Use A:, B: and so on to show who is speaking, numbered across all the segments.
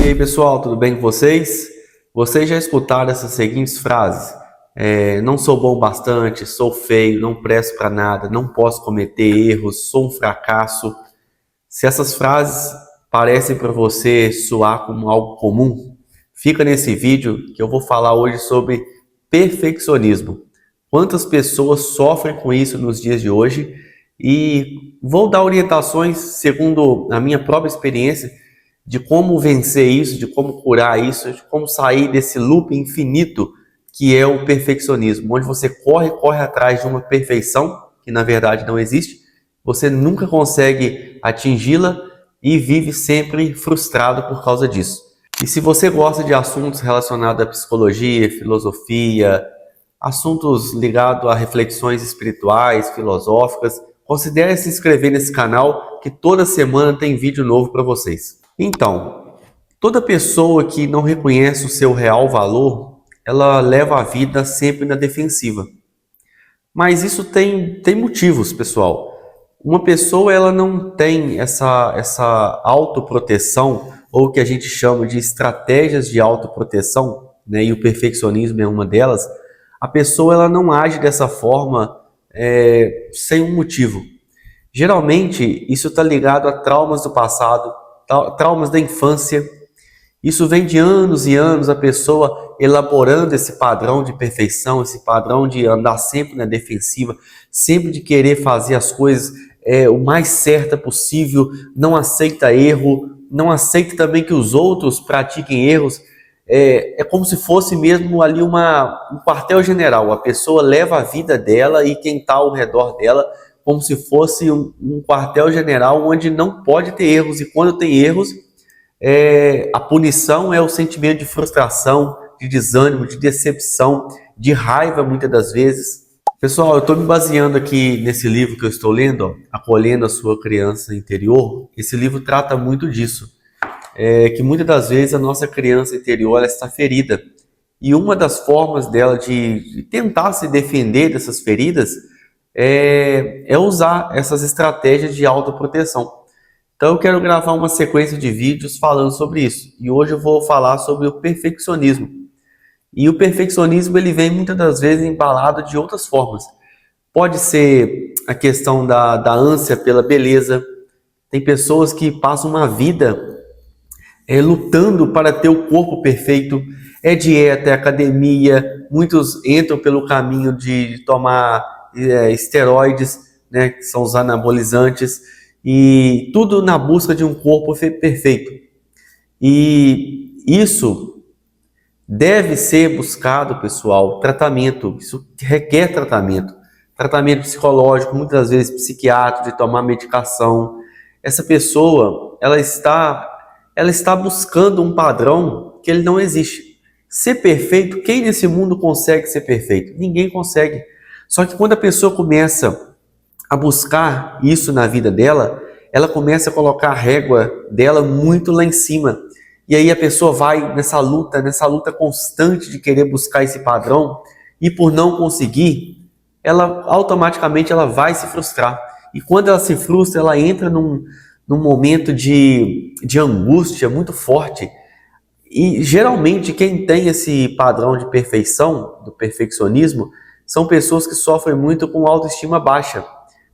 A: aí pessoal, tudo bem com vocês? Vocês já escutaram essas seguintes frases? Não sou bom bastante, sou feio, não presto para nada, não posso cometer erros, sou um fracasso. Se essas frases parecem para você soar como algo comum, fica nesse vídeo que eu vou falar hoje sobre perfeccionismo. Quantas pessoas sofrem com isso nos dias de hoje? E vou dar orientações, segundo a minha própria experiência, de como vencer isso, de como curar isso, de como sair desse loop infinito que é o perfeccionismo, onde você corre atrás de uma perfeição que na verdade não existe, você nunca consegue atingi-la e vive sempre frustrado por causa disso. E se você gosta de assuntos relacionados à psicologia, filosofia, assuntos ligados a reflexões espirituais, filosóficas, considere se inscrever nesse canal que toda semana tem vídeo novo para vocês. Então, toda pessoa que não reconhece o seu real valor, ela leva a vida sempre na defensiva. Mas isso tem motivos, pessoal. Uma pessoa ela não tem essa autoproteção, ou o que a gente chama de estratégias de autoproteção, né? E o perfeccionismo é uma delas. A pessoa ela não age dessa forma sem um motivo. Geralmente, isso está ligado a traumas do passado, traumas da infância. Isso vem de anos e anos a pessoa elaborando esse padrão de perfeição, esse padrão de andar sempre na defensiva, sempre de querer fazer as coisas o mais certa possível, não aceita erro, não aceita também que os outros pratiquem erros. É como se fosse mesmo ali um quartel-general. A pessoa leva a vida dela e quem está ao redor dela como se fosse um quartel-general onde não pode ter erros. E quando tem erros, a punição é o sentimento de frustração, de desânimo, de decepção, de raiva muitas das vezes. Pessoal, eu estou me baseando aqui nesse livro que eu estou lendo, ó, Acolhendo a Sua Criança Interior. Esse livro trata muito disso. Que muitas das vezes a nossa criança interior ela está ferida. E uma das formas dela de tentar se defender dessas feridas é usar essas estratégias de autoproteção. Então eu quero gravar uma sequência de vídeos falando sobre isso. E hoje eu vou falar sobre o perfeccionismo. E o perfeccionismo ele vem muitas das vezes embalado de outras formas. Pode ser a questão da ânsia pela beleza. Tem pessoas que passam uma vida lutando para ter o corpo perfeito, dieta, academia, muitos entram pelo caminho de tomar esteroides, né, que são os anabolizantes, e tudo na busca de um corpo perfeito. E isso deve ser buscado, pessoal, tratamento, isso requer tratamento psicológico, muitas vezes psiquiátrico, de tomar medicação. Essa pessoa, ela está buscando um padrão que ele não existe. Ser perfeito, quem nesse mundo consegue ser perfeito? Ninguém consegue. Só que quando a pessoa começa a buscar isso na vida dela, ela começa a colocar a régua dela muito lá em cima. E aí a pessoa vai nessa luta constante de querer buscar esse padrão, e por não conseguir, ela automaticamente ela vai se frustrar. E quando ela se frustra, ela entra num momento de angústia muito forte. E geralmente quem tem esse padrão de perfeição, do perfeccionismo, são pessoas que sofrem muito com autoestima baixa.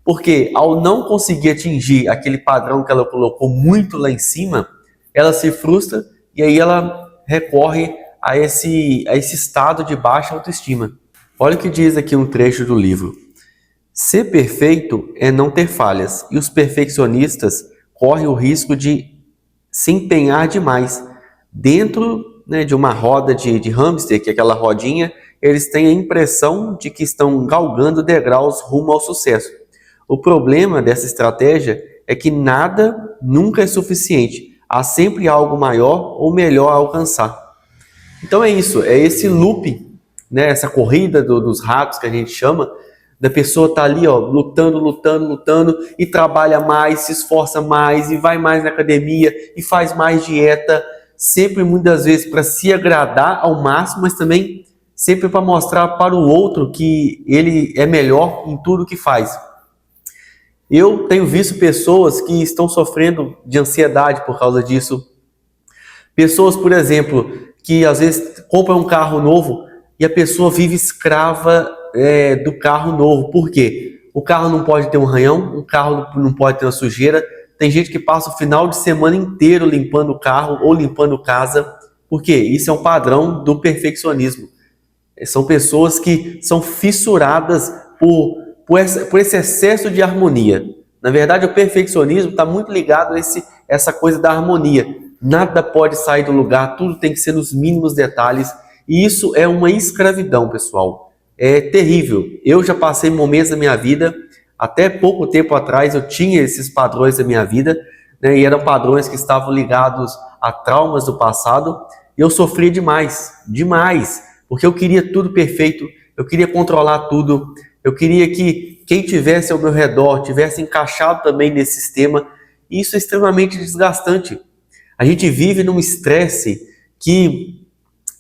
A: Porque ao não conseguir atingir aquele padrão que ela colocou muito lá em cima, ela se frustra e aí ela recorre a esse estado de baixa autoestima. Olha o que diz aqui um trecho do livro. Ser perfeito é não ter falhas, e os perfeccionistas correm o risco de se empenhar demais. Dentro, né, de uma roda de hamster, que é aquela rodinha, eles têm a impressão de que estão galgando degraus rumo ao sucesso. O problema dessa estratégia é que nada nunca é suficiente. Há sempre algo maior ou melhor a alcançar. Então é isso, é esse loop, né, essa corrida dos ratos que a gente chama, da pessoa tá ali, ó, lutando e trabalha mais, se esforça mais e vai mais na academia e faz mais dieta, sempre muitas vezes para se agradar ao máximo, mas também sempre para mostrar para o outro que ele é melhor em tudo que faz. Eu tenho visto pessoas que estão sofrendo de ansiedade por causa disso, Pessoas, por exemplo, que às vezes compram um carro novo e a pessoa vive escrava do carro novo. Por quê? O carro não pode ter um arranhão, o carro não pode ter uma sujeira. Tem gente que passa o final de semana inteiro limpando o carro ou limpando casa. Por quê? Isso é um padrão do perfeccionismo. São pessoas que são fissuradas por esse excesso de harmonia. Na verdade, o perfeccionismo está muito ligado a essa coisa da harmonia. Nada pode sair do lugar, tudo tem que ser nos mínimos detalhes. E isso é uma escravidão, pessoal. É terrível. Eu já passei momentos da minha vida, até pouco tempo atrás eu tinha esses padrões da minha vida, né, e eram padrões que estavam ligados a traumas do passado, e eu sofria demais, porque eu queria tudo perfeito, eu queria controlar tudo, eu queria que quem tivesse ao meu redor tivesse encaixado também nesse sistema, e isso é extremamente desgastante. A gente vive num estresse que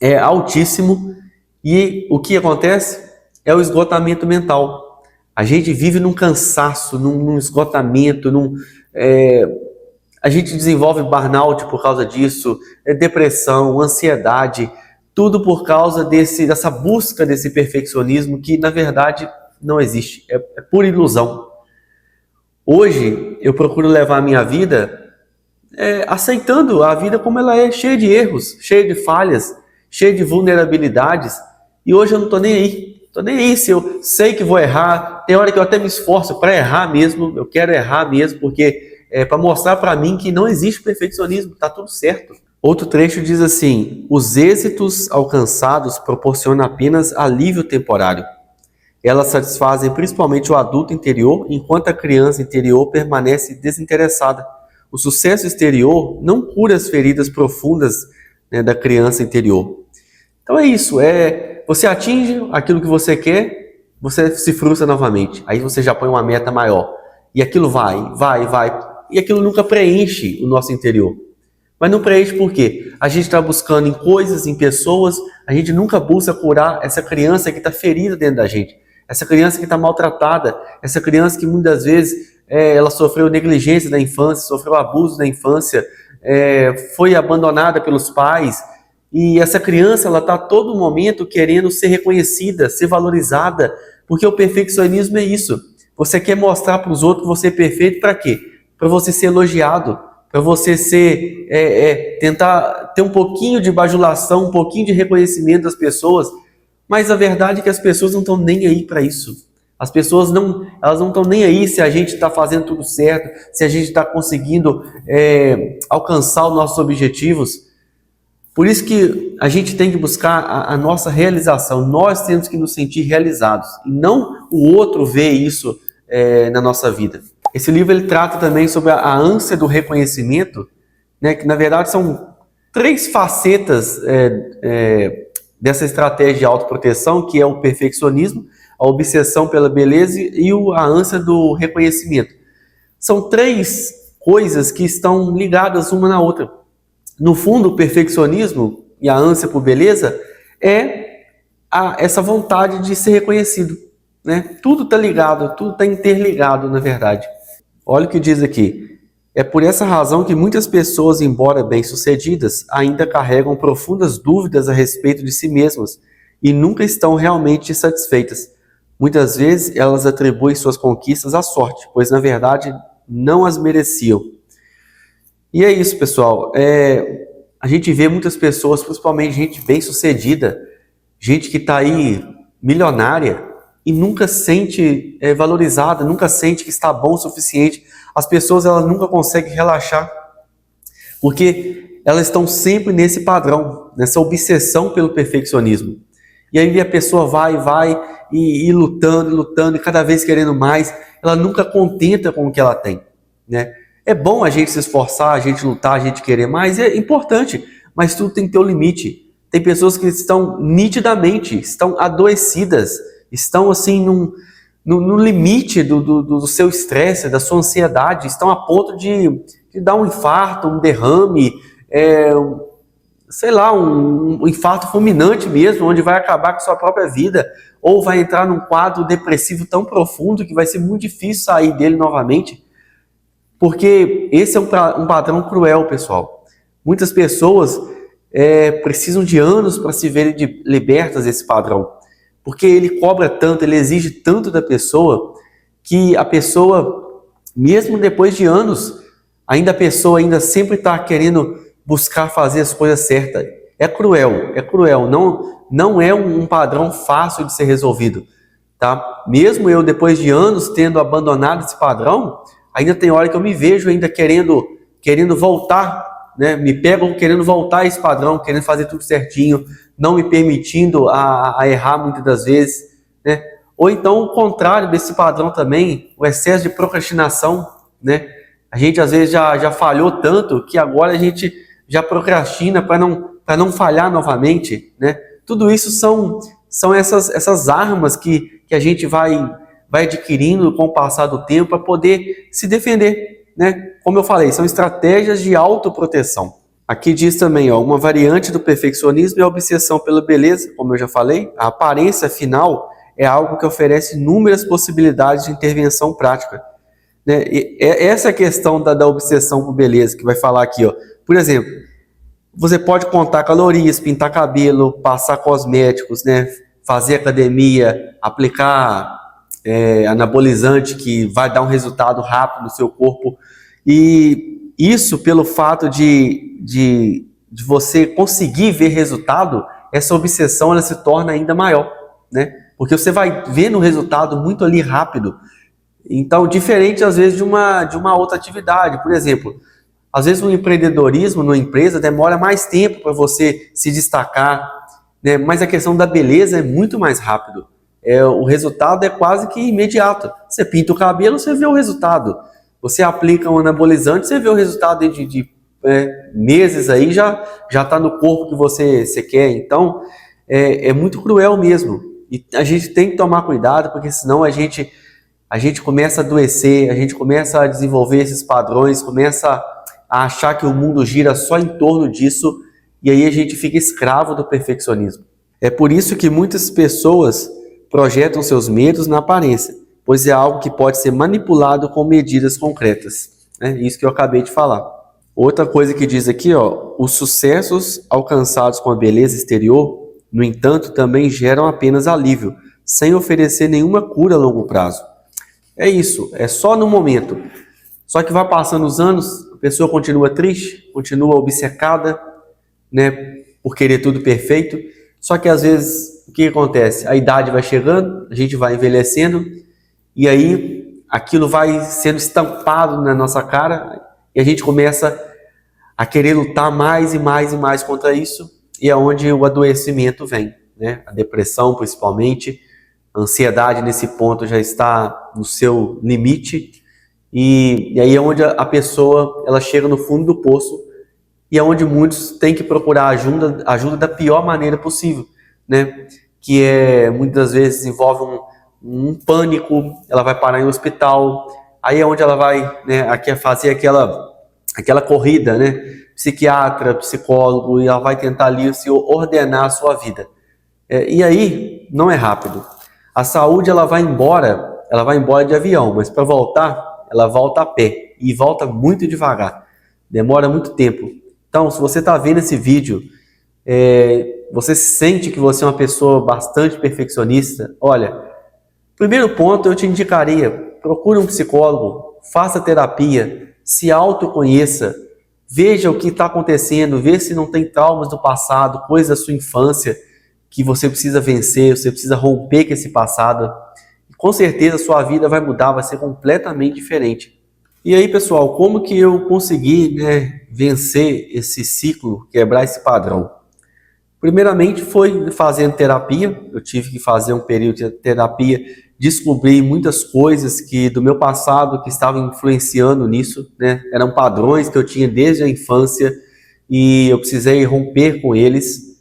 A: é altíssimo, e o que acontece é o esgotamento mental. A gente vive num cansaço, num esgotamento, a gente desenvolve burnout por causa disso, depressão, ansiedade, tudo por causa dessa busca desse perfeccionismo que, na verdade, não existe, é pura ilusão. Hoje, eu procuro levar a minha vida aceitando a vida como ela é, cheia de erros, cheia de falhas, cheia de vulnerabilidades, e hoje eu não estou nem aí. Estou nem aí se eu sei que vou errar, tem hora que eu até me esforço para errar mesmo, eu quero errar mesmo, porque para mostrar para mim que não existe perfeccionismo, está tudo certo. Outro trecho diz assim: os êxitos alcançados proporcionam apenas alívio temporário. Elas satisfazem principalmente o adulto interior, enquanto a criança interior permanece desinteressada. O sucesso exterior não cura as feridas profundas, né, da criança interior. Então é isso, você atinge aquilo que você quer, você se frustra novamente. Aí você já põe uma meta maior. E aquilo vai. E aquilo nunca preenche o nosso interior. Mas não preenche por quê? A gente está buscando em coisas, em pessoas, a gente nunca busca curar essa criança que está ferida dentro da gente. Essa criança que está maltratada, essa criança que muitas vezes ela sofreu negligência na infância, sofreu abuso na infância, foi abandonada pelos pais. E essa criança, ela está a todo momento querendo ser reconhecida, ser valorizada, porque o perfeccionismo é isso. Você quer mostrar para os outros que você é perfeito para quê? Para você ser elogiado, para você tentar ter um pouquinho de bajulação, um pouquinho de reconhecimento das pessoas, mas a verdade é que as pessoas não estão nem aí para isso. As pessoas elas não estão nem aí se a gente está fazendo tudo certo, se a gente está conseguindo alcançar os nossos objetivos. Por isso que a gente tem que buscar a nossa realização, nós temos que nos sentir realizados, e não o outro ver isso na nossa vida. Esse livro ele trata também sobre a ânsia do reconhecimento, né, que na verdade são 3 facetas dessa estratégia de autoproteção, que é o perfeccionismo, a obsessão pela beleza e a ânsia do reconhecimento. São 3 coisas que estão ligadas uma na outra. No fundo, o perfeccionismo e a ânsia por beleza essa vontade de ser reconhecido, né? Tudo está ligado, tudo está interligado, na verdade. Olha o que diz aqui. É por essa razão que muitas pessoas, embora bem-sucedidas, ainda carregam profundas dúvidas a respeito de si mesmas e nunca estão realmente satisfeitas. Muitas vezes elas atribuem suas conquistas à sorte, pois na verdade não as mereciam. E é isso, pessoal. A gente vê muitas pessoas, principalmente gente bem-sucedida, gente que está aí milionária e nunca sente valorizada, nunca sente que está bom o suficiente. As pessoas elas nunca conseguem relaxar, porque elas estão sempre nesse padrão, nessa obsessão pelo perfeccionismo. E aí a pessoa vai e lutando, e cada vez querendo mais, ela nunca contenta com o que ela tem, né? É bom a gente se esforçar, a gente lutar, a gente querer mais, é importante, mas tudo tem que ter um limite. Tem pessoas que estão nitidamente, estão adoecidas, estão assim no limite do seu estresse, da sua ansiedade, estão a ponto de dar um infarto, um derrame, um infarto fulminante mesmo, onde vai acabar com a sua própria vida, ou vai entrar num quadro depressivo tão profundo que vai ser muito difícil sair dele novamente. Porque esse é um padrão cruel, pessoal. Muitas pessoas precisam de anos para se verem libertas desse padrão, porque ele cobra tanto, ele exige tanto da pessoa, que a pessoa, mesmo depois de anos, a pessoa ainda sempre está querendo buscar fazer as coisas certas. É cruel, não é um padrão fácil de ser resolvido, tá? Mesmo eu, depois de anos tendo abandonado esse padrão, ainda tem hora que eu me vejo ainda querendo voltar, né? Me pego querendo voltar a esse padrão, querendo fazer tudo certinho, não me permitindo a errar muitas das vezes, né? Ou então o contrário desse padrão também, o excesso de procrastinação, né? A gente às vezes já falhou tanto que agora a gente já procrastina para não falhar novamente, né? Tudo isso são essas armas que a gente vai adquirindo com o passar do tempo para poder se defender, né? Como eu falei, são estratégias de autoproteção. Aqui diz também, ó, uma variante do perfeccionismo é a obsessão pela beleza, como eu já falei. A aparência final é algo que oferece inúmeras possibilidades de intervenção prática, né? E essa é a questão da obsessão por beleza, que vai falar aqui, ó. Por exemplo, você pode contar calorias, pintar cabelo, passar cosméticos, né? Fazer academia, aplicar anabolizante que vai dar um resultado rápido no seu corpo. E isso, pelo fato de você conseguir ver resultado, essa obsessão ela se torna ainda maior, né? Porque você vai vendo o resultado muito ali rápido. Então, diferente às vezes de uma outra atividade. Por exemplo, às vezes o empreendedorismo numa empresa demora mais tempo para você se destacar, né? Mas a questão da beleza é muito mais rápido. O resultado é quase que imediato. Você pinta o cabelo, você vê o resultado. Você aplica um anabolizante, você vê o resultado de meses aí, já está no corpo que você quer. Então, é muito cruel mesmo. E a gente tem que tomar cuidado, porque senão a gente começa a adoecer, a gente começa a desenvolver esses padrões, começa a achar que o mundo gira só em torno disso, e aí a gente fica escravo do perfeccionismo. É por isso que muitas pessoas projetam seus medos na aparência, pois é algo que pode ser manipulado com medidas concretas. É isso que eu acabei de falar. Outra coisa que diz aqui, ó, os sucessos alcançados com a beleza exterior, no entanto, também geram apenas alívio, sem oferecer nenhuma cura a longo prazo. É isso, é só no momento. Só que vai passando os anos, a pessoa continua triste, continua obcecada, né, por querer tudo perfeito. Só que às vezes, o que acontece? A idade vai chegando, a gente vai envelhecendo, e aí aquilo vai sendo estampado na nossa cara, e a gente começa a querer lutar mais e mais e mais contra isso, e é onde o adoecimento vem, né? A depressão principalmente, a ansiedade nesse ponto já está no seu limite, e aí é onde a pessoa ela chega no fundo do poço, e é onde muitos têm que procurar ajuda da pior maneira possível, né? Que muitas vezes envolve um pânico, ela vai parar em um hospital, aí é onde ela vai, né, fazer aquela corrida, né? Psiquiatra, psicólogo, e ela vai tentar ali se ordenar a sua vida. E aí não é rápido. A saúde ela vai embora de avião, mas para voltar, ela volta a pé e volta muito devagar. Demora muito tempo. Então, se você está vendo esse vídeo, você sente que você é uma pessoa bastante perfeccionista, olha, primeiro ponto eu te indicaria, procure um psicólogo, faça terapia, se autoconheça, veja o que está acontecendo, veja se não tem traumas do passado, coisas da sua infância que você precisa vencer, você precisa romper com esse passado. Com certeza a sua vida vai mudar, vai ser completamente diferente. E aí, pessoal, como que eu consegui, né, vencer esse ciclo, quebrar esse padrão? Primeiramente foi fazendo terapia, eu tive que fazer um período de terapia, descobri muitas coisas do meu passado que estavam influenciando nisso, né? Eram padrões que eu tinha desde a infância e eu precisei romper com eles.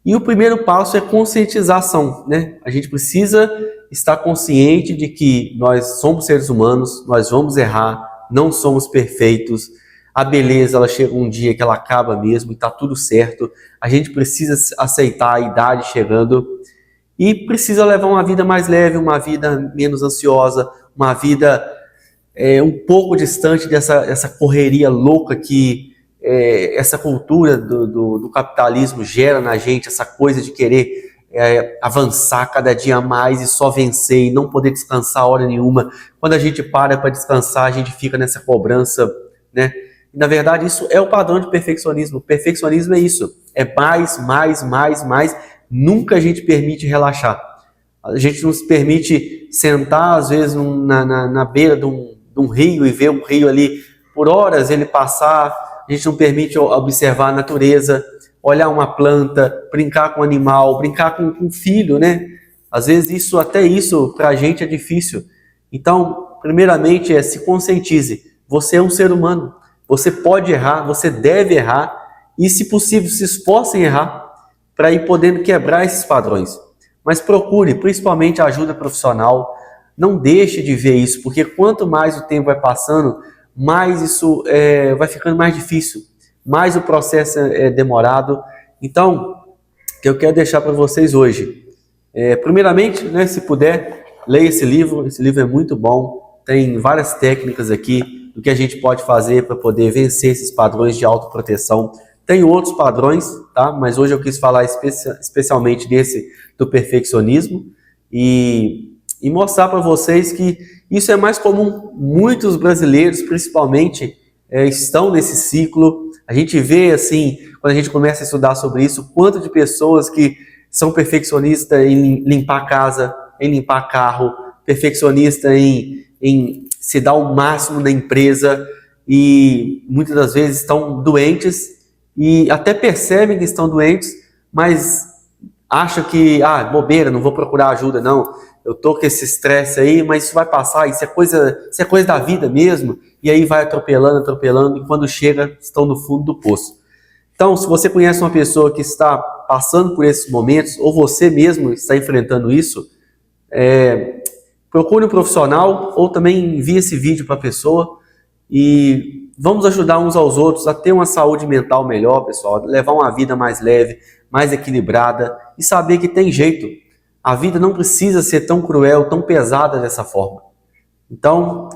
A: E o primeiro passo é conscientização, né? A gente precisa estar consciente de que nós somos seres humanos, nós vamos errar, não somos perfeitos. A beleza, ela chega um dia que ela acaba mesmo e está tudo certo. A gente precisa aceitar a idade chegando e precisa levar uma vida mais leve, uma vida menos ansiosa, uma vida um pouco distante dessa correria louca que essa cultura do capitalismo gera na gente, essa coisa de querer avançar cada dia mais e só vencer e não poder descansar hora nenhuma. Quando a gente para descansar, a gente fica nessa cobrança, né? Na verdade, isso é o padrão de perfeccionismo. O perfeccionismo é isso, é mais, mais, mais, mais. Nunca a gente permite relaxar. A gente não se permite sentar, às vezes, na beira de um rio e ver um rio ali por horas ele passar. A gente não permite observar a natureza, olhar uma planta, brincar com um animal, brincar com um filho, né? Às vezes até isso para a gente é difícil. Então, primeiramente se conscientize. Você é um ser humano. Você pode errar, você deve errar e, se possível, se esforce em errar para ir podendo quebrar esses padrões. Mas procure, principalmente, a ajuda profissional. Não deixe de ver isso, porque quanto mais o tempo vai passando, mais isso vai ficando mais difícil, mais o processo é demorado. Então, o que eu quero deixar para vocês hoje, primeiramente, né, se puder, leia esse livro é muito bom, tem várias técnicas aqui do que a gente pode fazer para poder vencer esses padrões de autoproteção. Tem outros padrões, tá? Mas hoje eu quis falar especialmente desse do perfeccionismo e mostrar para vocês que isso é mais comum. Muitos brasileiros, principalmente, estão nesse ciclo. A gente vê, assim, quando a gente começa a estudar sobre isso, quanto de pessoas que são perfeccionistas em limpar a casa, em limpar carro, perfeccionista em se dar o máximo na empresa e muitas das vezes estão doentes e até percebem que estão doentes, mas acham que, bobeira, não vou procurar ajuda não, eu tô com esse estresse aí, mas isso vai passar, isso é coisa da vida mesmo, e aí vai atropelando, e quando chega, estão no fundo do poço. Então, se você conhece uma pessoa que está passando por esses momentos, ou você mesmo está enfrentando isso, procure um profissional ou também envie esse vídeo para a pessoa e vamos ajudar uns aos outros a ter uma saúde mental melhor, pessoal, levar uma vida mais leve, mais equilibrada e saber que tem jeito. A vida não precisa ser tão cruel, tão pesada dessa forma. Então,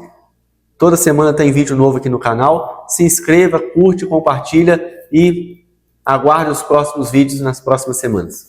A: toda semana tem vídeo novo aqui no canal. Se inscreva, curte, compartilha e aguarde os próximos vídeos nas próximas semanas.